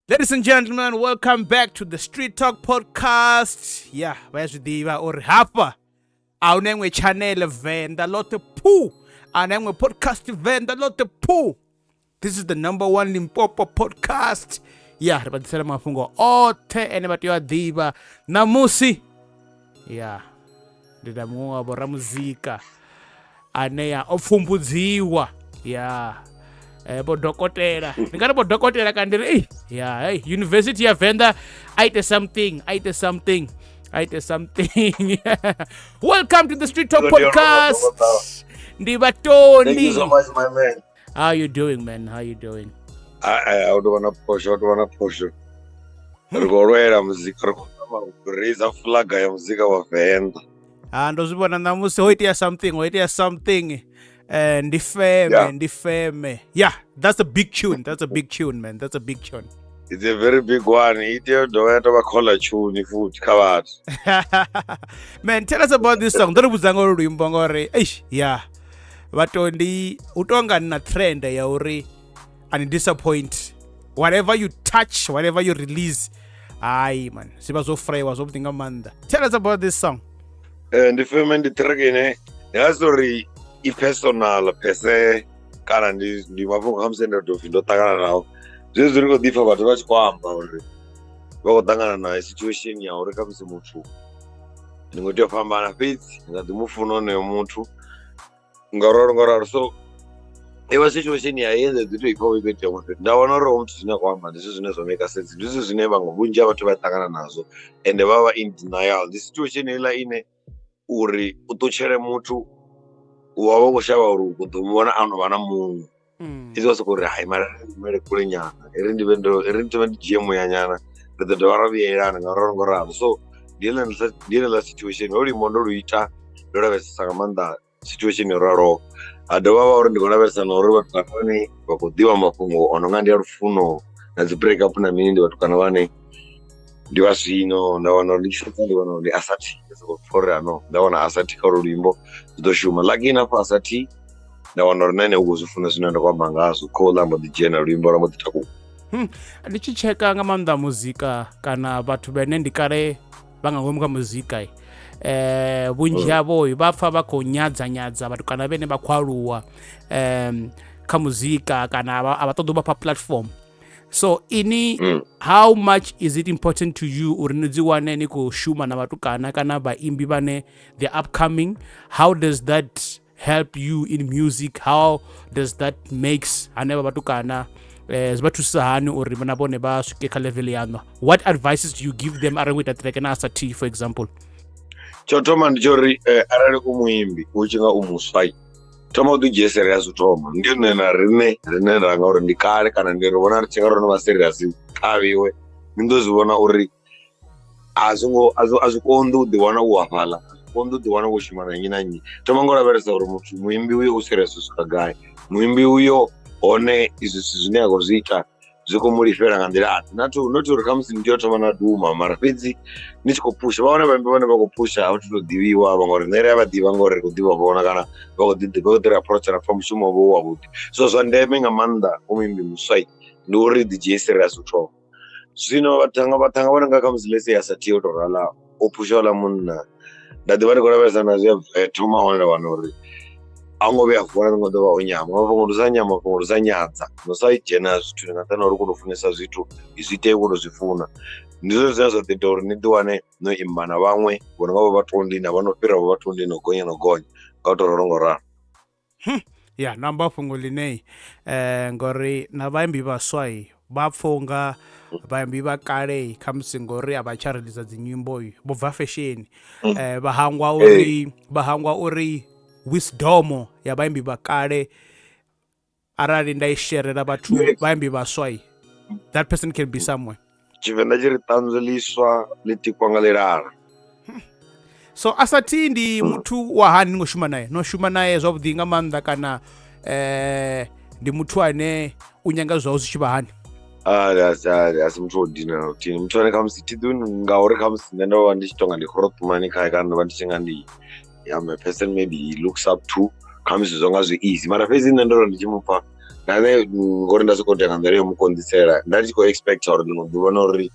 Ladies and gentlemen, welcome back to the Street Talk Podcast. Yeah, bayazwidiva or hapa. Awunengwe channel Venda lote poo. Anengwe podcast Venda lote poo. This is the number one Limpopo podcast. Yeah, ribatisela mafungo ote ene batiwa diva namusi. Yeah. Ndidamuwa bora muzika. Aneya ofumbudziwa. Yeah. Bodokotela ngari bodokotela kandiri yeah, hey, university ya Venda aite something Welcome to the Street Talk Podcast. Ndi Batondi. Thank you so much, my man. How you doing, man? How you doing? I don't wanna push. Rigorwera muzika raise flag ya muzika wa Venda. Ndozibona namusi hoitia something. Ndi Feme. Yeah, that's a big tune. Man. That's a big tune. It's a very big one. Ito doeta ba call tune futhi khabathi. Man, tell us about this song. Ndorubuzanga urwimbo ngore. Yeah. Batondi utonga na trend ya uri and disappoint. Whatever you touch, whatever you release. Aye, man. Siba so fry was something amanda. Tell us about this song. Ndi Feme ndi track ine. Ya story personal pese kana ndi mafungo hamsenda ndo takana nawo. Zwezwi zviri kodifa bathu vachikwamba uri vakotangana na situation ya uri kamusi muthu ndingotofambana fedzi ndingadzimufuno nemuthu ngaroro so iwa situation yayenze dzito ipapo ikuita muthu ndaona uri muthu zvine kwamba ndizvo zvine zvomeka sense ndizvo zvine vamwe vunji vabathu vatangana nazvo ende vava in denial. The situation ila ine uri utochere muthu wava kushava uri kutomuona anova na munhu izose kuri hai mari kule nyana iri ndive ndijiemu ya nyana ndo varaviyerana ngarorongorano so ndile la situation uri mondo ruita ndoravesesa kamanda situation yoraro adovava uri ndikonaveresana uri vatukana vakodiwa mafungo ononga ndiya rufuno nadzi break up na mini ndivatukana vane ndiva zvino ndaona uri ndichisaka ndiona uri asati forano ndaona asati karurimbo zitoshuma lucky enough asati ndawana uri nane ukuzvifuna zvinoenda kwamba ngazo kolamba dijena rurimbo ramoditaku ndichicheka ngamanda muzika kana bathu bene ndikare vangangomka muzika vunji yavo vapfa vakonyadzanyadza bathu kana vene vakwaluwa kha muzika kana avatoda vapa platform. So how much is it important to you uri nidziwane ni kushuma na vatukana kana vaimbi vane they're upcoming? How does that help you in music? How does that makes aneva vatukana zivathusisa hani uri vana vone va swike kha level yano? What advices do you give them ari with track na asati, for example? chotoma ndichori arali kumuimbi uchinga umuswai toma kuti serious utoma ndio nena rine ranga uri ndikale kana ndirivona richinga ronova serious kaviwe ndozivona uri azvikondi udiwana uwafala azvikondi udiwana kushima nanyi nanyi toma ngoraveresa uri muthu muimbi uyo userious usvika gai muimbi uyo one izvi zvine yakozviita zvikomurifera ngandira noti uri kamusi ndiyotoma naduma mara fedzi nichikopusha vaone vaimbi vane vakopusha avachitodiviwa vamwe uri nere yavadiva ngori kudiva vaona kana vakotiri approachana pamushumo vowavuti so zvandeme ngamanda umuimbi muswai ndiuri dj serious utoma zvino vatanga vanenge kamusi lese yasati yotorala opusha wala munna ndati vari kuravesana zvetoma onera vanhu uri angove avhura ndingodova unyama mafongorosa nyama mafongorosa nyadza nosaijena zvithu ndingatana uri kunofunisa zvithu izviitei kunozvifuna ndizvo zvina zvatita uri ndiwane noimba na vamwe vonongavo vatondi navanopira vovatondi nogonya ngautororongorano Yeah, namba fungo linei ngori na vaimbi vaswai vapfunga vaimbi vakale khamusi ngori avacharelisa dzinyimbo vobva fashion vahangwa uri wisdom ya vaimbi vakale arali ndaisherera vathu vaimbi vaswai that person can be somewhere. Chivenda chiri tanzeliswa litikwangalerara. So asati ndi muthu wa hani noshuma naye zwavhuḓi nga maanḓa kana ndi muthu ane unyanga zwawo zwi tshi vha hani? Asi muthu wodina lutini muthu ane khamusi tiduni ngauri khamusi nṋe ndo vha ndi tshi tonga ndi khoroṱumani khae kana ndo vha ndi tshi nga ndi I'm a person maybe he looks up to khamusi zonga zwi easy mara fhedzi nṋe ndo ri ndi tshi mupfa nane ngori ndasokotenga mberi yomukonzesera ndachiko-expecta uri ndinodziona uri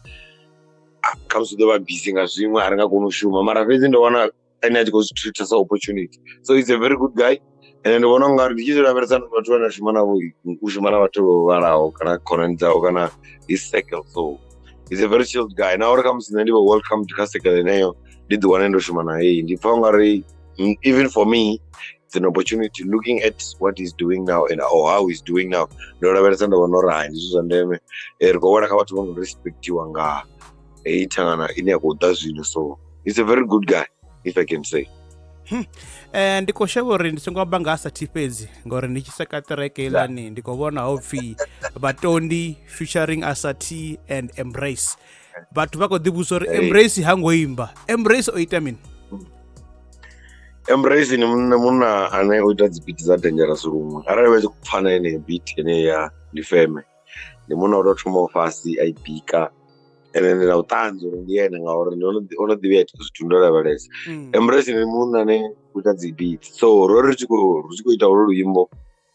comes to the busy nga zvimwe haringagoni kushuma mara fedzi ndoona ane achigozvitreata seopportunity, so he's a very good guy and ndinoona kungari ndichitorambirisana vatu vanashuma navo kushuma navatoro varawo kana conani dzavo kana his circle, so he's a very chilled guy. Now uri kamusina ndivo welcome tikasekele neyo ndidziwane ndoshuma naye ndipfa kungari even for me it's an opportunity looking at what he's doing now and or how he's doing now. Ndorambirisana ndoona uri hai ndizvo zvandeme rikoona kavati vanorespectiwa nga eitangana ine yakuda zvinhu, so he's a very good guy if I can say. ndikosha uri ndisingobanga asati fedzi ngori ndichiseka tereke ilani ndikovona hopfi Batondi featuring Asati and Embrace vatu vakodivudza uri Embrace hangoimba. Embrace oita mini? Embrace ni munhu ane oita dzibiti zadangerous rumwe arali vachikupfana ine beat ine ya Ndi Feme ni munhu autotuma fasi aibika ende ndina utanzi uri ndiyena ngauri unodivia zvithu ndoravaresa. Embrace ni munhu ane kuita dzibiti, so rori ruchikuita uri ruimbo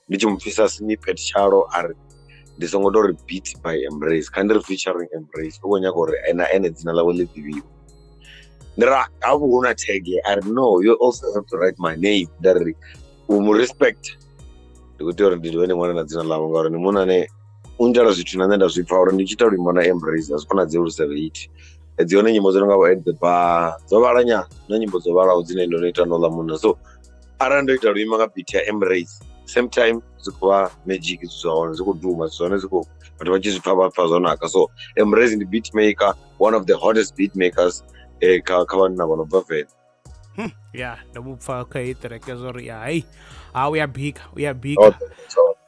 ndichimupfisa snippet charo ari ndisongotori beat by Embrace kandiri featuring Embrace ukonyaka uri ene dzina lavo lidiviwa ndira hapo una tag I know you also have to write my name ndari respect ndikuti uri ndidiwe nemwana nadzina lavo ngauri ni munhu ane unjara zvithu nane ndazvipfa uri ndichita ruimbo naEmbrace hazvikona dziri ruseveiti dzione nyimbo dzinonga at the bar dzovaranya nonyimbo dzovarawo dzine ndonoita nola munhu, so ara ndoita ruimbo ngabhiti yaEmbrace same time zikuva magic zvaona zikudhuma zvaone vatu vachizvipfa zvaonaka, so Embrace ndi beat maker, one of the hottest beat makers kavanhu vanobva Venda. Yeah, ndamupfa ukaitereke zori hai uyabhika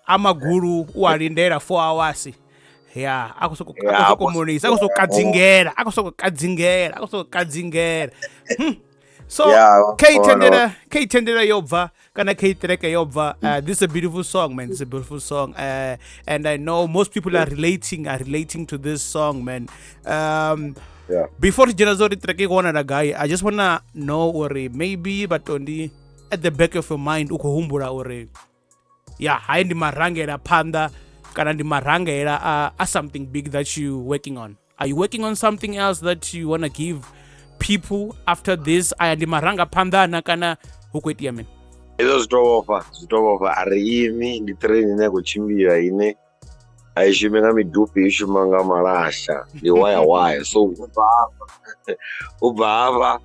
amaguru uwarindera 4 hours yeah akusokomonisa akuzokadzingera so keitendera yobva kana keitereke yobva. This is a beautiful song, man. It's a beautiful song, and I know most people are relating to this song, man. Before Jenazori treke one other guy, I just wanna know or maybe Batondi at the back of your mind ukohumbura or yeah hai ndi marangera panda kana ndi marangera something big that you working on. Are you working on something else that you wanna give people after this? Aya ndi maranga pandana kana hukuitia men izvo zvitovofa ari imi nditraini nekuchimbira ine aishumanga midhupi ishumanga malasha ndiwaya so ubva apa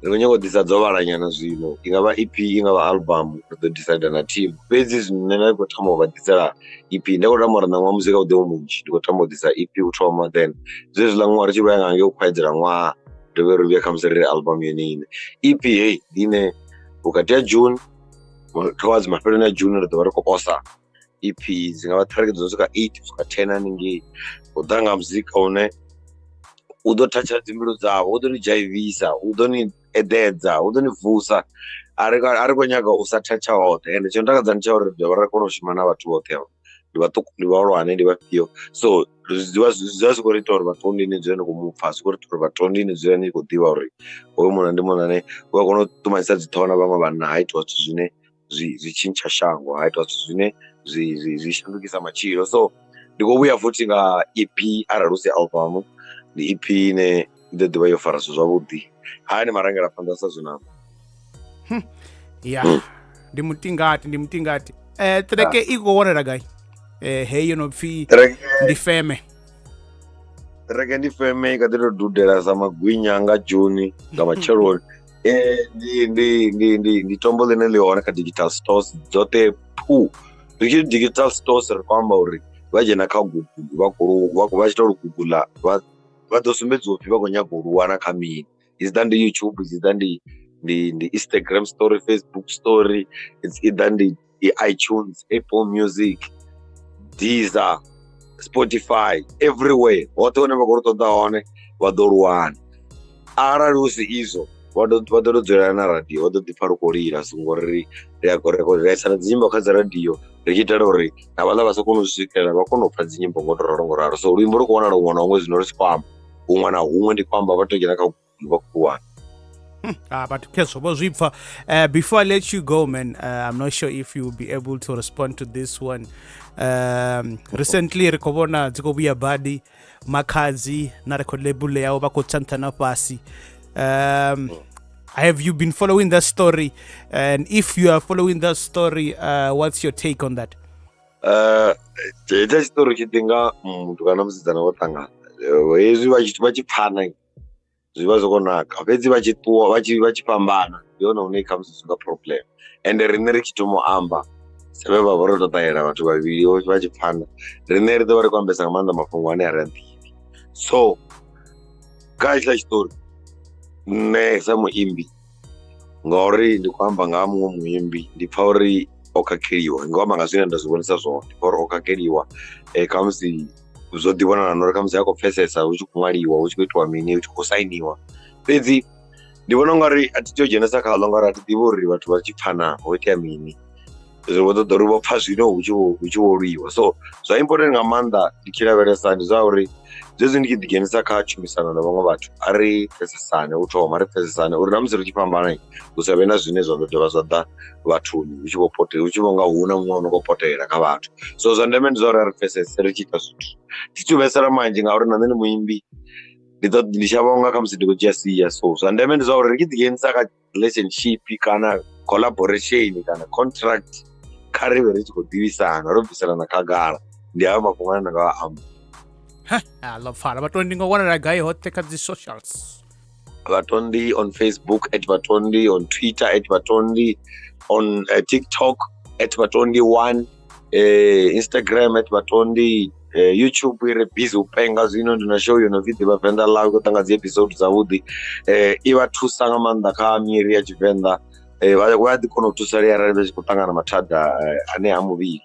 rikunyangodhisa dzovaranyana zvino ingava EP ingava album todhicida na team pedzi zvinonena kutamodhisira EP ndakutambura namwa muzika udemunji ndikutamodhisa EP utoma then zvezvi lamwari chivayangange kukwaidzira mwa ndoveruve kamusirire album yenine EP hey dine ukati ya June towards mapero ya June ridova rikuosa EP dzingava target dzosvika 8 kusvika 10 anenge udanga muzika une udotacha dzimbiru dzavo udonijayivisa udoniededza udonivhusa ari konyaka usatacha wote ende chino ndakadza ndichauri dova rakona kushuma navatu vote avo ndivaurwane ndivapiyo, so ziva sikurita uri Batondi nedzivene kumupfa sikurita uri Batondi nedzivene kudiva uri uyu munhu ndi munhu ane ugakona kutumanisa dzitaona vamwe vanhu haitwa zvithu zvine zvichincha shango haitwa zvithu zvine zvishandukisa machiro, so ndikovuya futi nga EP araruse album ndi EP ine ndodiva yofara zvo zvavudi haya nemarangera pandasa zvinavo yeah ndimutingati treke ikuonera gai hey unopfi Ndi Feme treke Ndi Feme ikatitodhudhera samagwinya nga June nga macheloni ndi tombo line lioneka digital stores dzote richiri digital stores rikwamba uri vajena kagugu vachita uri gugula vadzosumbedza upi vakonyagoruwana kamini is that the YouTube, is that the Instagram story, Facebook story, it's either the iTunes, Apple Music, Deezer, Spotify, everywhere. Whatever go to down vadoruwana ara rusi izo vadodzera na radio vadodifara kurira sungoriri reakorekorera sana dzimba kadza radio richitaura uri navala vasakona kusvikira vakona kupfa dzinyimbo ngotororongoraro, so ruimbo rikuona rumwe naumwe zvino richifamba umwe na umwe ndikwamba vatogera kakuwana But before I let you go, man, I'm not sure if you'll be able to respond to this one. Recently, Rekobona Zikobuya Badi, Makazi, na record label yao bako Tantana Pasi. Have you been following that story? And if you are following that story, what's your take on that? Ita chitori chidinga muntu kana musidzana wotanga hezvi vachipfana zviva zvakanaka pedzi vachipambana ndiona une kamusisunga problem ende rine richitomoamba seve vava rototaira vatu vaviri vachipfana rine ritova rikuambesa ngamanda mafungo ane harandivi so kaitla chitori nesamuimbi ngauri ndikuamba ngamumwe muimbi ndipfa uri okakeriwa ngoma ngazvina ndazvionesa zvona ndipfa okakeriwa kamusi uzodhibonana nori kamusi yakopfesesa uchikumwariwa uchikuitwa mini uchikusainiwa pedzi ndivona ngari atitojenesa kalo ngari atidhivi uri vatu vachipfana voita mini zvototori vopfa zvino uchiworiwa so zvaimportant ngamanda ndichiraveresa ndizva uri zvezvi ndichidigenesa kachumisana navamwe vatu ari pfesesane utoma ari pfesesane uri namusi richipambana usave nazvine zvandodhova zvada vatuni uchivonga huna mumwe unokopotera kavatu so zvandeme ndizva uri ari pfesese richiita zvithu tichivesera manje ngauri nanini muimbi ndichavonga kamusi ndikuchiyasiya so zvandeme ndizva uri richidigenesa karelationship kana collaboration kana contract karive richikudhivisana robvisanana kagara ndiava mafungo ane ndakavaamba alofara Batondi ngowana guy hoteka the socials Batondi on Facebook @Batondi, on Twitter @Batondi, on TikTok @Batondi1, Instagram @Batondi, YouTube iri busy upenga zvino ndinashow you no video Venda live kutanga dzi episode zavudi iva tusanga manda ka miri ya Venda vadi kono tusari ara vechikutangana mathada ane hamuviri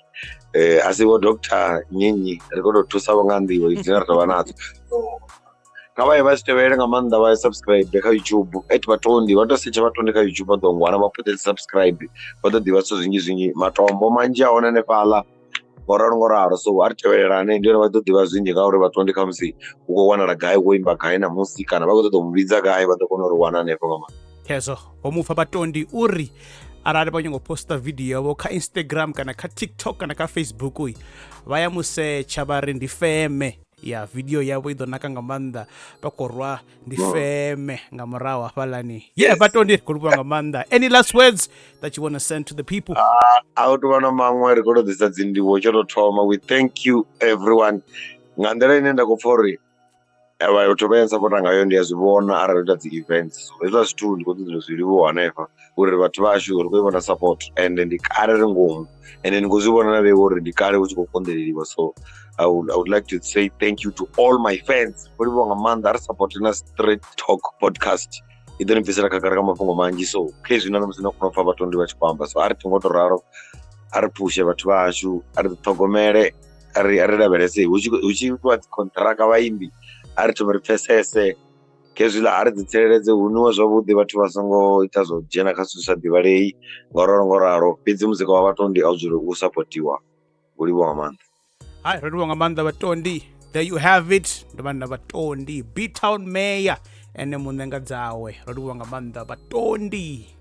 asi vo Dr. Nyinyi rikototusa vangandiwo idzina ratava nadzo ngavai vachitevere ngamanda vasubscribe kayoutube @Batondi vatosecha Batondi kayoutube vadongwana vapoteli subscribe vatodhiva so zvinji matombo manji aona nepala ngoraro so aritevererane ndiona vatodhiva zvinji ngauri Batondi kamusi ukowana ragai woimba gai namusi kana vakutotomuvidza gai vatokona uriwana nepo ngama kezo womufa Batondi uri arari vanyangoposta video yavo ka Instagram kana ka TikTok kana ka Facebook uyi vayamusecha vari Ndi Feme ya video yavo idonaka ngamanda vakorwa Ndi Feme ngamurahu hafalani Batondi kuripa ngamanda. Any last words that you want to send to the people? Autovana mamwe rikotodzisa dzindiwo chototoma. We thank you everyone ngandera inenda kufori tovaensapota ngayo ndiyazvivona aratoita dzi-events izva zvithu ndikuti zvinhu zviriwo hanefa uri vatu vashu uri kuivona support ende ndikare ringomu ende ndikuzvivona navevo uri ndikare uchikokondereriwa so I would like to say thank you to all my fans uri vonga manda ari supportina Straight Talk podcast idonibvisira kakara kamafungo manji so kezvino nomusina kunofa Batondi vachikwamba so ari tingotoraro ari pushe vatu vashu ari tithogomere ari daverese uchiitwa kontraka vaimbi ari tumuripfesese kezvila ari dzitsereredze uniwa zvavudi vatu vasangoita zvojena kasusa dhiva rei ngoraro pedzi muzika wa Batondi auzviri kusapotiwa uri wamanda ruri wangamanda Batondi. There you have it ndamanda Batondi B-Town Mayor ene munenga dzawe ruri wangamanda Batondi.